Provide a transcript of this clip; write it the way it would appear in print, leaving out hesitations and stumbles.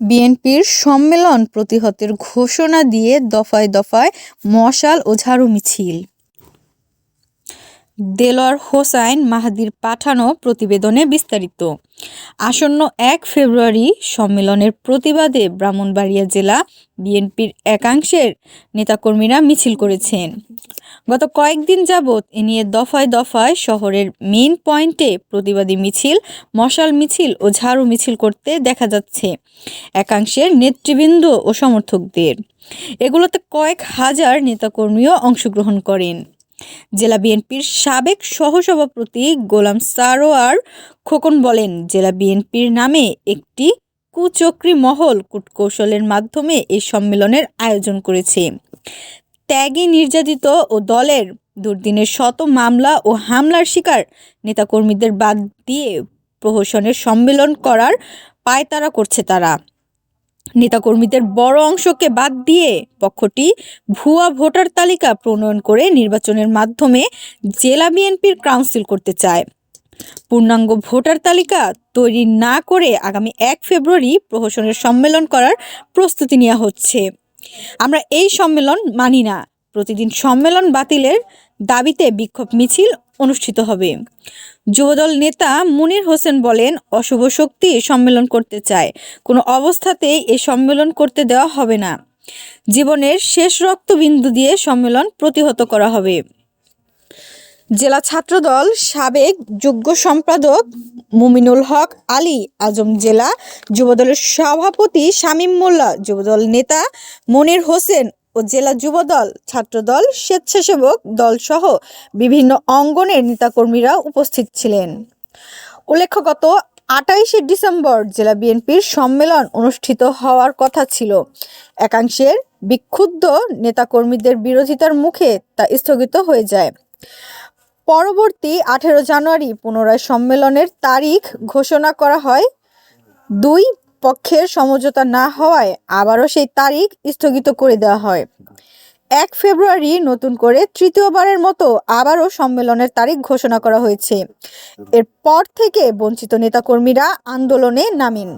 বিএনপির সম্মেলন প্রতিহতের ঘোষণা দিয়ে দফায় দফায় মশাল ও ঝাড়ু মিছিল। দেলোয়ার হোসাইন মাহাদির পাঠানো প্রতিবেদনে বিস্তারিত। আসন্ন ১ ফেব্রুয়ারি সম্মেলনের প্রতিবাদে ব্রাহ্মণবাড়িয়া জেলা বিএনপির একাংশের নেতাকর্মীরা মিছিল করেছেন। গত কয়েকদিন যাবৎ এ নিয়ে দফায় দফায় শহরের মেইন পয়েন্টে প্রতিবাদী মিছিল, মশাল মিছিল ও ঝাড়ু মিছিল করতে দেখা যাচ্ছে একাংশের নেতৃবৃন্দ ও সমর্থকদের। এগুলোতে কয়েক হাজার নেতাকর্মীও অংশগ্রহণ করেন। জেলা বিএনপির সাবেক সহসভাপতি গোলাম সারোয়ার খোকন বলেন, জেলা বিএনপির নামে একটি কুচক্রী মহল কূটকৌশলের মাধ্যমে এই সম্মেলনের আয়োজন করেছে। ত্যাগী, নির্যাতিত ও দলের দুর্দিনের শত মামলা ও হামলার শিকার নেতাকর্মীদের বাদ দিয়ে প্রহসনের সম্মেলন করার পায়তারা করছে তারা। নেতাকর্মীদের বড় অংশকে বাদ দিয়ে পক্ষটি ভুয়া ভোটার তালিকা প্রণয়ন করে নির্বাচনের মাধ্যমে জেলা বিএনপির কাউন্সিল করতে চায়। পূর্ণাঙ্গ ভোটার তালিকা তৈরি না করে আগামী ১ ফেব্রুয়ারি প্রহসনের সম্মেলন করার প্রস্তুতি নেওয়া হচ্ছে। আমরা এই সম্মেলন মানি না। প্রতিদিন সম্মেলন বাতিলের দাবিতে বিক্ষোভ মিছিল অনুষ্ঠিত হবে। যুবদল নেতা মুনির হোসেন বলেন, অশুভ শক্তি সম্মেলন করতে চায়, কোনো অবস্থাতেই এ সম্মেলন করতে দেওয়া হবে না। জীবনের শেষ রক্তবিন্দু দিয়ে সম্মেলন প্রতিহত করা হবে। জেলা ছাত্রদল সাবেক যুগ্ম সম্পাদক মুমিনুল হক আলী আজম, জেলা যুবদলের সভাপতি শামীম মোল্লা, যুবদল নেতা মনির হোসেন ও জেলা যুবদল, ছাত্রদল, স্বেচ্ছাসেবক দল সহ বিভিন্ন অঙ্গনের নেতাকর্মীরা উপস্থিত ছিলেন। উল্লেখ্য, গত ২৮শে ডিসেম্বর জেলা বিএনপির সম্মেলন অনুষ্ঠিত হওয়ার কথা ছিল। একাংশের বিক্ষুব্ধ নেতাকর্মীদের বিরোধিতার মুখে তা স্থগিত হয়ে যায়। পরবর্তী ১৮ জানুয়ারি পুনরায় সম্মেলনের তারিখ ঘোষণা করা হয়। দুই পক্ষের সমঝোতা না হওয়ায় আবারও সেই তারিখ স্থগিত করে দেওয়া হয়। ১ ফেব্রুয়ারি নতুন করে তৃতীয়বারের মতো আবারও সম্মেলনের তারিখ ঘোষণা করা হয়েছে। এরপর থেকে বঞ্চিত নেতাকর্মীরা আন্দোলনে নামেন।